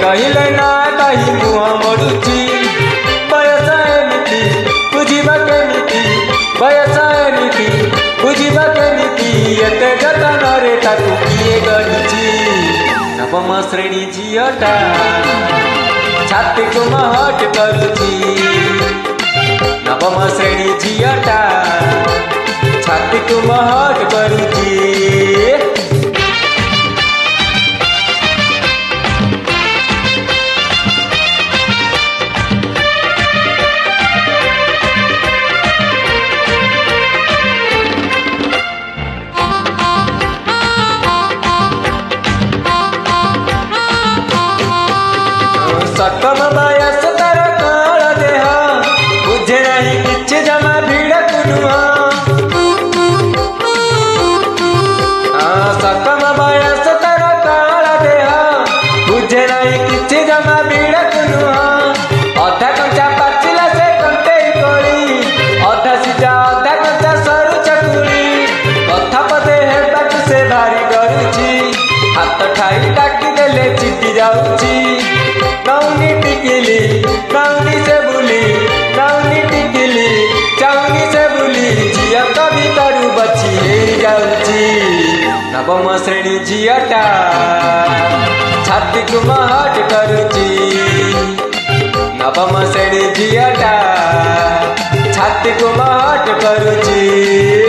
कहले ना कही मुह मोड़ुची बयस एमिति बुझिबा केमिति बयस एमिति बुझिबा केमिति एते जतन रे ताकू किए गढ़िची नवम श्रेणी झियटा छाती को महट करुची नवम श्रेणी झियटा छाती को महट करुची सकम बयस तर काल देह बुझे नहीं किछ जमा भीड़ कुनुआ सकम बयस तर काल देह बुझे नहीं किछ जमा भीड़ कुनुआ अधा कंचा पाचिला से कंटे कोली अधा सिजा अधा कंचा सरू चकुली कथा पदे हेबाक से भारी करुची हाथ ठाई डाकी देले चिटी जाउची नौनी टिकिली नौनी से बुली नौनी टिकिली चाउनी से बुली झिया कभी तरु बची जाउची नवम श्रेणी झियटा छाती को महट करुची नवम श्रेणी झियटा छाती को महट करुची।